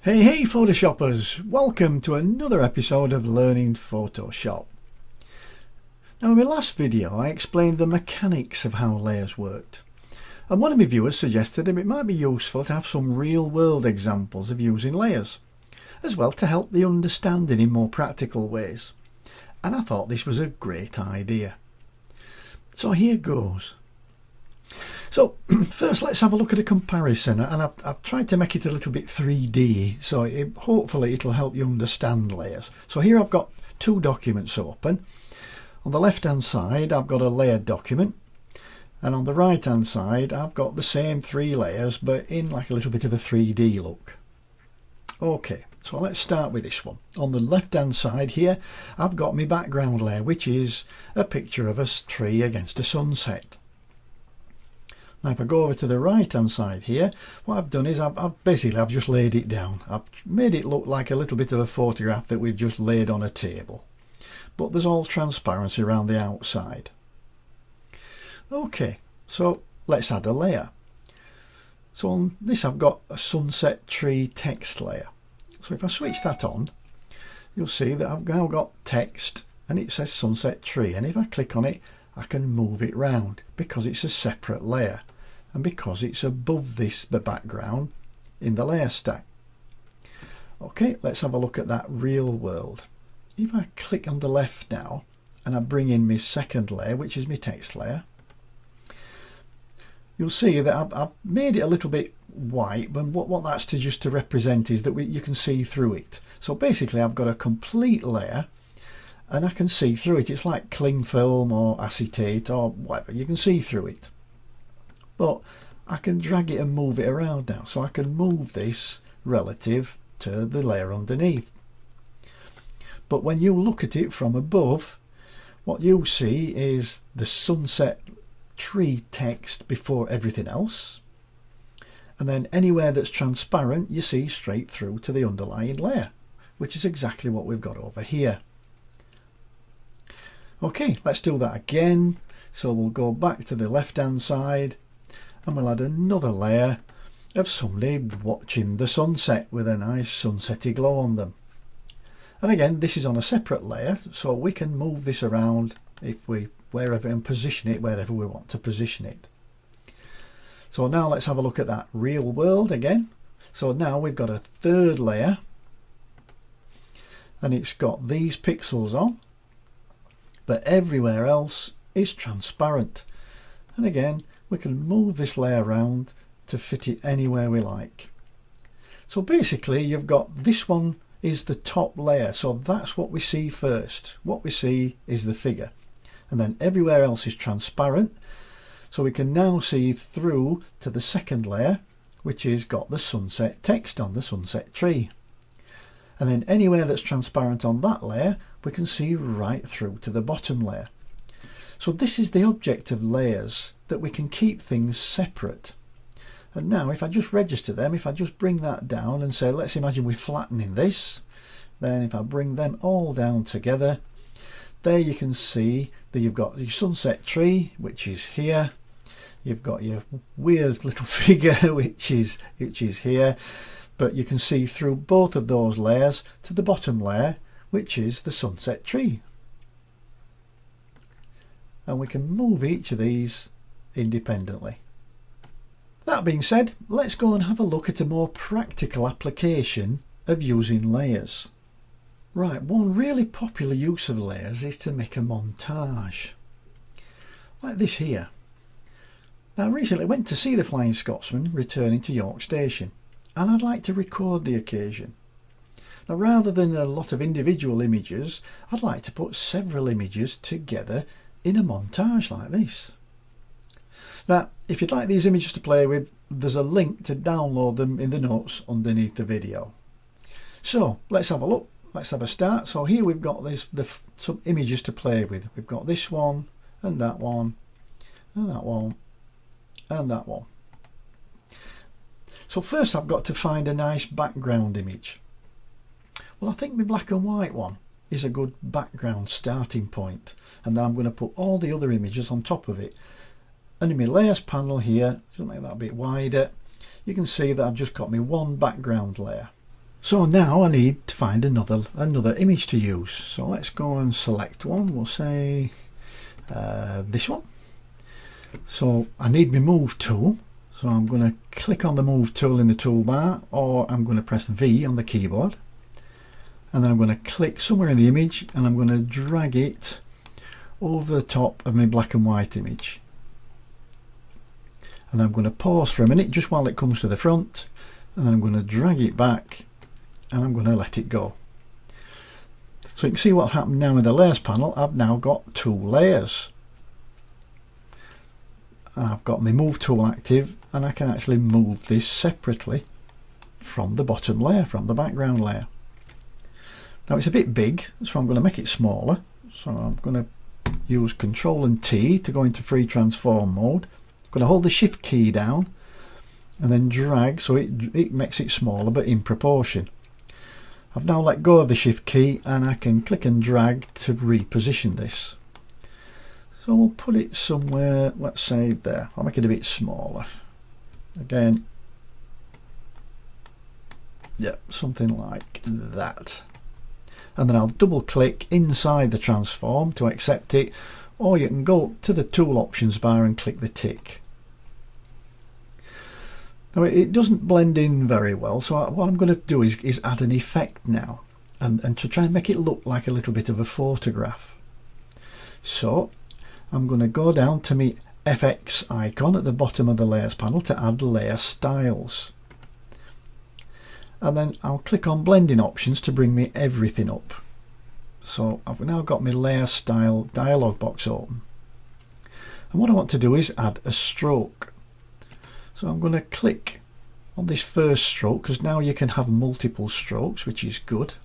Hey Photoshoppers, welcome to another episode of Learning Photoshop. Now in my last video I explained the mechanics of how layers worked, and one of my viewers suggested that it might be useful to have some real world examples of using layers, as well to help the understanding in more practical ways, and I thought this was a great idea. So here goes. So first let's have a look at a comparison, and I've tried to make it a little bit 3D, so hopefully it'll help you understand layers. So here I've got two documents open. On the left hand side I've got a layered document, and on the right hand side I've got the same three layers but in like a little bit of a 3D look. Okay, so let's start with this one. On the left hand side here I've got my background layer, which is a picture of a tree against a sunset. Now if I go over to the right hand side here, what I've done is I've just laid it down. I've made it look like a little bit of a photograph that we've just laid on a table, but there's all transparency around the outside. Okay, so let's add a layer. So on this I've got a sunset tree text layer. So if I switch that on, you'll see that I've now got text and it says sunset tree, and if I click on it I can move it round because it's a separate layer and because it's above the background in the layer stack. Okay, let's have a look at that real world. If I click on the left now and I bring in my second layer, which is my text layer, you'll see that I've made it a little bit white, but what that's just to represent is that you can see through it. So basically I've got a complete layer and I can see through it. It's like cling film or acetate or whatever, you can see through it. But I can drag it and move it around now, so I can move this relative to the layer underneath. But when you look at it from above, what you see is the sunset tree text before everything else, and then anywhere that's transparent you see straight through to the underlying layer, which is exactly what we've got over here. Okay, let's do that again. So we'll go back to the left hand side and we'll add another layer of somebody watching the sunset with a nice sunsetty glow on them. And again, this is on a separate layer, so we can move this around wherever and position it wherever we want to position it. So now let's have a look at that real world again. So now we've got a third layer and it's got these pixels on, but everywhere else is transparent. And again, we can move this layer around to fit it anywhere we like. So basically you've got this one is the top layer, so that's what we see first. What we see is the figure, and then everywhere else is transparent, so we can now see through to the second layer, which has got the sunset text on the sunset tree. And then anywhere that's transparent on that layer we can see right through to the bottom layer. So this is the object of layers, that we can keep things separate. And now if I just register them, if I just bring that down and say, let's imagine we're flattening this, then if I bring them all down together, there you can see that you've got your sunset tree, which is here, you've got your weird little figure which is here, but you can see through both of those layers to the bottom layer, which is the sunset tree. And we can move each of these independently. That being said, let's go and have a look at a more practical application of using layers. Right, one really popular use of layers is to make a montage, like this here. Now I recently went to see the Flying Scotsman returning to York Station, and I'd like to record the occasion. Now rather than a lot of individual images, I'd like to put several images together in a montage like this. Now if you'd like these images to play with, there's a link to download them in the notes underneath the video. So let's have a look, let's have a start. So here we've got some images to play with. We've got this one and that one and that one and that one. So first I've got to find a nice background image. Well, I think my black and white one is a good background starting point, and then I'm going to put all the other images on top of it. And in my layers panel here, just make that a bit wider, you can see that I've just got my one background layer. So now I need to find another image to use. So let's go and select one. We'll say this one. So I need my move tool. So I'm going to click on the move tool in the toolbar, or I'm going to press V on the keyboard. And then I'm going to click somewhere in the image and I'm going to drag it over the top of my black and white image. And then I'm going to pause for a minute just while it comes to the front, and then I'm going to drag it back and I'm going to let it go. So you can see what happened now with the layers panel. I've now got 2 layers. And I've got my move tool active, and I can actually move this separately from the bottom layer, from the background layer. Now it's a bit big, so I'm going to make it smaller. So I'm going to use Control and T to go into free transform mode. I'm going to hold the Shift key down and then drag so it makes it smaller but in proportion. I've now let go of the Shift key and I can click and drag to reposition this. So we'll put it somewhere, let's say there. I'll make it a bit smaller. Again, yeah, something like that. And then I'll double click inside the transform to accept it, or you can go to the tool options bar and click the tick. Now it doesn't blend in very well, so what I'm going to do is add an effect now, and to try and make it look like a little bit of a photograph. So I'm going to go down to my FX icon at the bottom of the layers panel to add layer styles. And then I'll click on blending options to bring me everything up. So I've now got my layer style dialog box open. And what I want to do is add a stroke. So I'm going to click on this first stroke, because now you can have multiple strokes, which is good.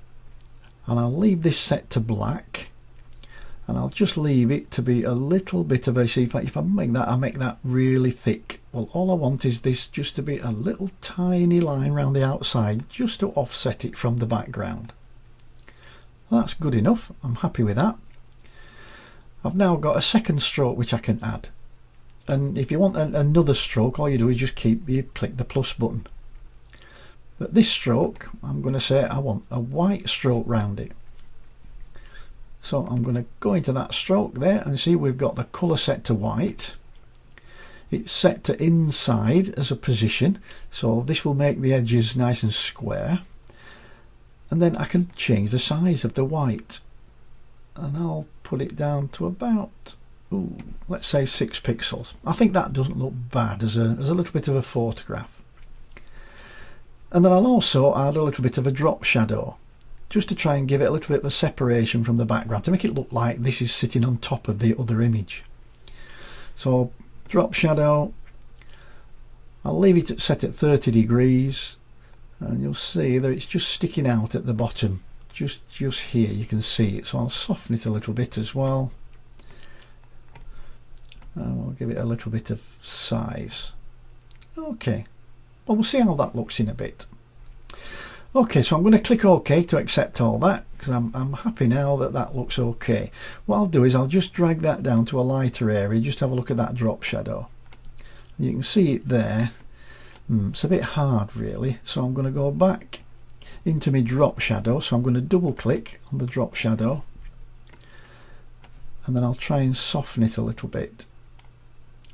And I'll leave this set to black. And I'll just leave it to be a little bit of a, see if I make that really thick. Well, all I want is this just to be a little tiny line around the outside, just to offset it from the background. That's good enough. I'm happy with that. I've now got a second stroke which I can add. And if you want another stroke, all you do is just click the plus button. But this stroke, I'm going to say I want a white stroke round it. So I'm going to go into that stroke there and see we've got the colour set to white. It's set to inside as a position, so this will make the edges nice and square. And then I can change the size of the white, and I'll put it down to about, let's say 6 pixels. I think that doesn't look bad as a little bit of a photograph. And then I'll also add a little bit of a drop shadow, just to try and give it a little bit of a separation from the background, to make it look like this is sitting on top of the other image. So drop shadow, I'll leave it set at 30 degrees, and you'll see that it's just sticking out at the bottom, just here you can see it. So I'll soften it a little bit as well, and we'll give it a little bit of size. Okay, well, we'll see how that looks in a bit. Okay, so I'm going to click OK to accept all that, because I'm happy now that that looks okay. What I'll do is I'll just drag that down to a lighter area, just have a look at that drop shadow. You can see it there. It's a bit hard really, so I'm going to go back into my drop shadow. So I'm going to double click on the drop shadow, and then I'll try and soften it a little bit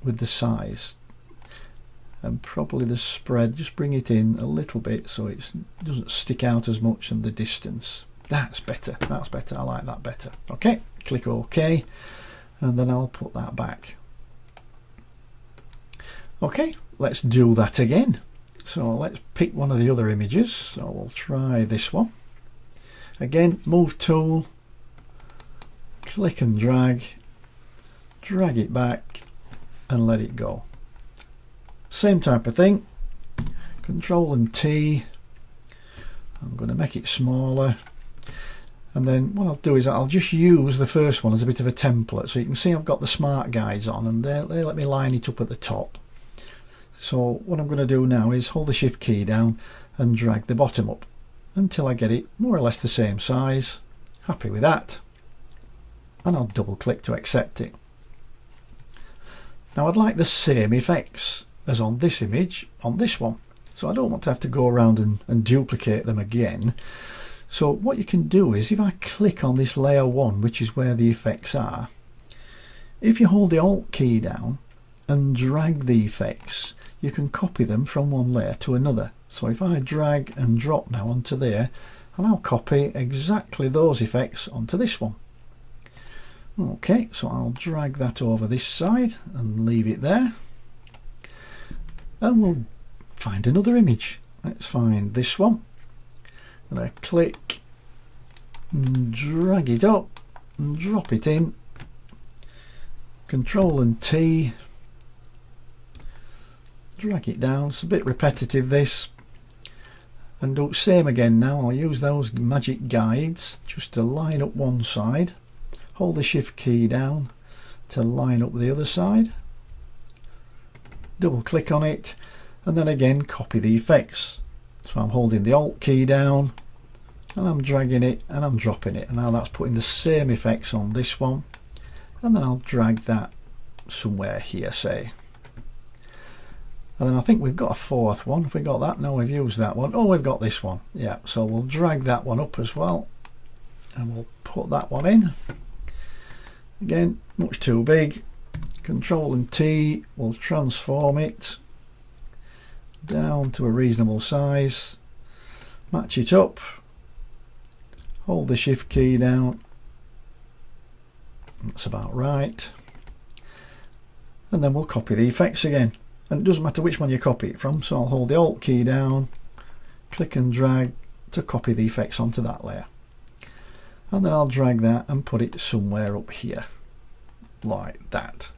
with the size. And probably the spread, just bring it in a little bit so it doesn't stick out as much in the distance. That's better, I like that better. Okay, click OK, and then I'll put that back. Okay, let's do that again. So let's pick one of the other images. So we'll try this one. Again, move tool, click and drag it back and let it go. Same type of thing, Control and T. I'm going to make it smaller, and then what I'll do is I'll just use the first one as a bit of a template. So you can see I've got the smart guides on, and they let me line it up at the top. So what I'm going to do now is hold the Shift key down and drag the bottom up until I get it more or less the same size. Happy with that, and I'll double click to accept it. Now I'd like the same effects as on this image on this one. so I don't want to have to go around and duplicate them again. So what you can do is, if I click on this layer 1, which is where the effects are, if you hold the Alt key down and drag the effects, you can copy them from one layer to another. So if I drag and drop now onto there, and I'll copy exactly those effects onto this one. Okay, so I'll drag that over this side and leave it there, and we'll find another image. Let's find this one, and I click and drag it up and drop it in, Control and T, drag it down. It's a bit repetitive this, and do the same again. Now I'll use those magic guides just to line up one side, hold the Shift key down to line up the other side, double click on it, and then again copy the effects. So I'm holding the Alt key down and I'm dragging it and I'm dropping it, and now that's putting the same effects on this one, and then I'll drag that somewhere here, say. And then I think we've got a fourth one. Have we got that? No, we've used that one. Oh, we've got this one. Yeah, so we'll drag that one up as well, and we'll put that one in. Again, much too big. Control and T will transform it down to a reasonable size, match it up, hold the Shift key down, that's about right, and then we'll copy the effects again. And it doesn't matter which one you copy it from, so I'll hold the Alt key down, click and drag to copy the effects onto that layer, and then I'll drag that and put it somewhere up here like that.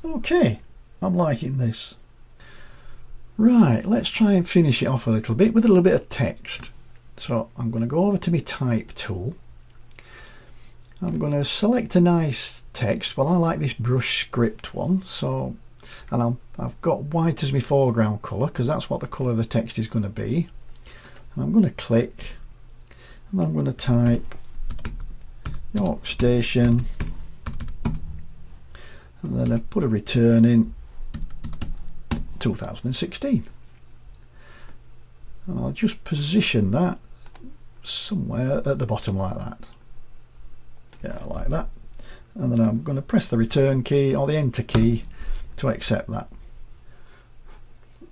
Okay, I'm liking this. Right, let's try and finish it off a little bit with a little bit of text. So I'm going to go over to my type tool. I'm going to select a nice text. Well, I like this brush script one, so, and I've got white as my foreground colour because that's what the colour of the text is going to be. And I'm going to click, and I'm going to type York Station, and then I put a return in 2016, and I'll just position that somewhere at the bottom like that. Yeah, like that. And then I'm going to press the return key or the enter key to accept that.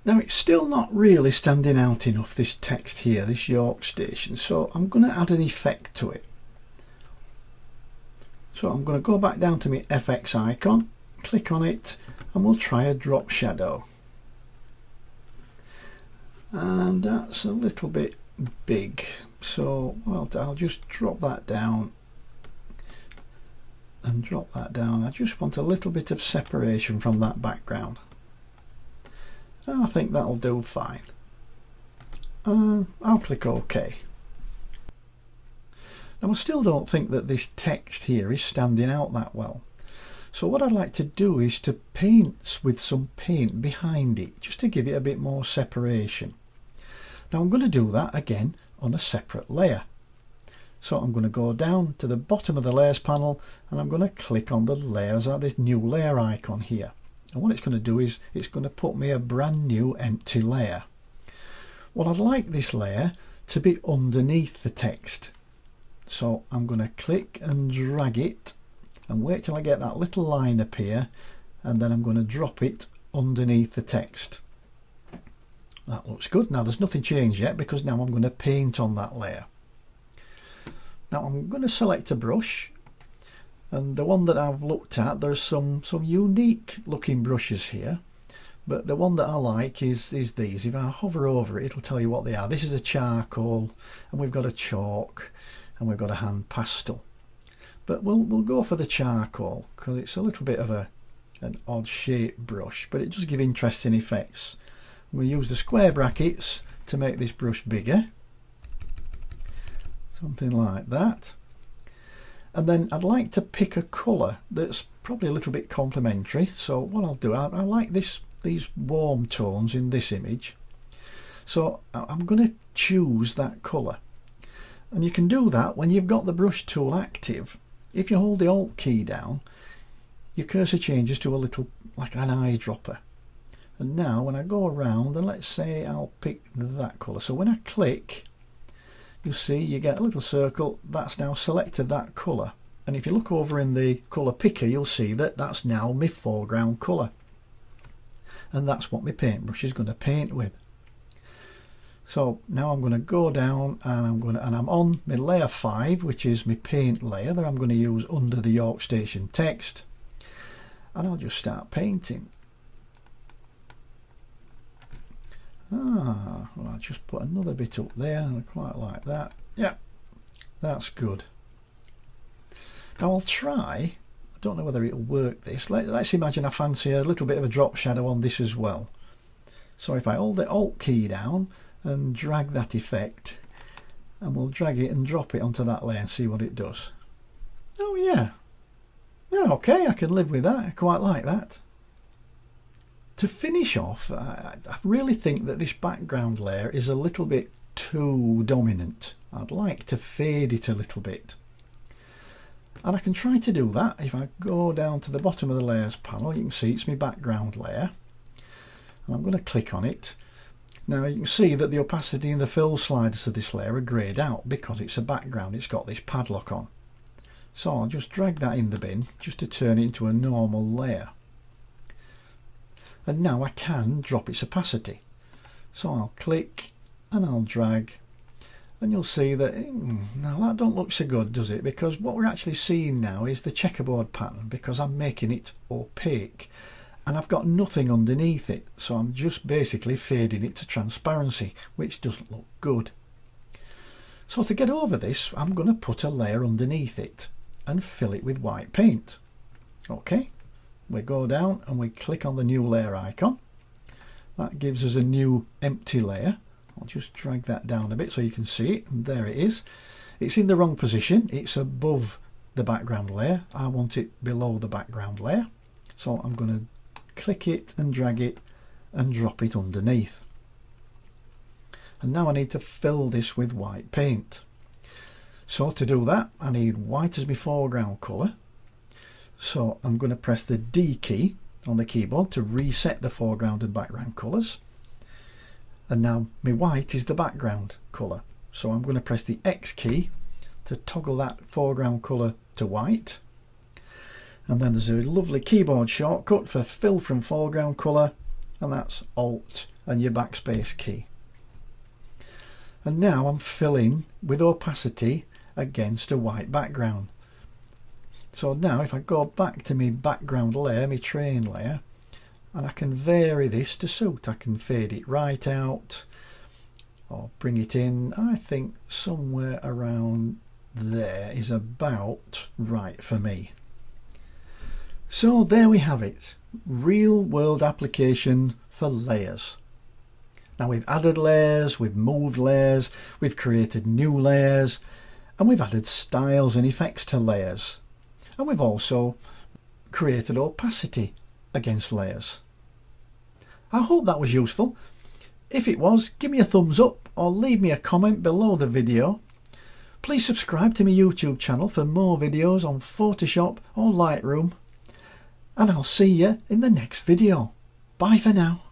Now it's still not really standing out enough, this text here, this York Station, so I'm going to add an effect to it. So I'm going to go back down to my FX icon, click on it, and we'll try a drop shadow. And that's a little bit big, so well, I'll just drop that down and drop that down. I just want a little bit of separation from that background. I think that'll do fine. I'll click OK. Now I still don't think that this text here is standing out that well. So what I'd like to do is to paint with some paint behind it, just to give it a bit more separation. Now I'm going to do that again on a separate layer. So I'm going to go down to the bottom of the layers panel, and I'm going to click on the layers at this new layer icon here. And what it's going to do is it's going to put me a brand new empty layer. Well, I'd like this layer to be underneath the text. So I'm going to click and drag it and wait till I get that little line appear, and then I'm going to drop it underneath the text. That looks good. Now there's nothing changed yet because now I'm going to paint on that layer. Now I'm going to select a brush, and the one that I've looked at, there's some unique looking brushes here, but the one that I like is these. If I hover over it, it'll tell you what they are. This is a charcoal, and we've got a chalk, and we've got a hand pastel. But we'll go for the charcoal because it's a little bit of an odd shaped brush, but it does give interesting effects. I'm going to use the square brackets to make this brush bigger, something like that. And then I'd like to pick a colour that's probably a little bit complementary. So what I'll do, I like these warm tones in this image, so I'm going to choose that colour. And you can do that when you've got the brush tool active. If you hold the Alt key down, your cursor changes to a little like an eyedropper. And now when I go around, and let's say I'll pick that colour. So when I click, you'll see you get a little circle. That's now selected that colour. And if you look over in the colour picker, you'll see that that's now my foreground colour. And that's what my paintbrush is going to paint with. So now I'm going to go down and I'm on my layer 5, which is my paint layer that I'm going to use under the York Station text. And I'll just start painting. Well, I'll just put another bit up there. I quite like that. Yeah, that's good. Now I'll try, I don't know whether it'll work this. Let's imagine I fancy a little bit of a drop shadow on this as well. So if I hold the Alt key down and drag that effect, and we'll drag it and drop it onto that layer and see what it does. Oh yeah. Yeah, okay, I can live with that. I quite like that. To finish off, I really think that this background layer is a little bit too dominant. I'd like to fade it a little bit. And I can try to do that. If I go down to the bottom of the layers panel, you can see it's my background layer. And I'm going to click on it. Now you can see that the opacity and the fill sliders of this layer are greyed out because it's a background. It's got this padlock on. So I'll just drag that in the bin just to turn it into a normal layer. And now I can drop its opacity. So I'll click and I'll drag, and you'll see that now that don't look so good, does it? Because what we're actually seeing now is the checkerboard pattern, because I'm making it opaque and I've got nothing underneath it. So I'm just basically fading it to transparency, which doesn't look good. So to get over this, I'm going to put a layer underneath it and fill it with white paint. Okay. We go down and we click on the new layer icon. That gives us a new empty layer. I'll just drag that down a bit so you can see it, and there it is. It's in the wrong position. It's above the background layer. I want it below the background layer. So I'm going to click it and drag it and drop it underneath. And now I need to fill this with white paint. So to do that, I need white as my foreground colour. So I'm going to press the D key on the keyboard to reset the foreground and background colours. And now my white is the background colour. So I'm going to press the X key to toggle that foreground colour to white. And then there's a lovely keyboard shortcut for fill from foreground colour, and that's Alt and your backspace key. And now I'm filling with opacity against a white background. So now if I go back to my background layer, my train layer, and I can vary this to suit. I can fade it right out or bring it in. I think somewhere around there is about right for me. So there we have it. Real world application for layers. Now we've added layers, we've moved layers, we've created new layers, and we've added styles and effects to layers. And we've also created opacity against layers. I hope that was useful. If it was, give me a thumbs up or leave me a comment below the video. Please subscribe to my YouTube channel for more videos on Photoshop or Lightroom. And I'll see you in the next video. Bye for now.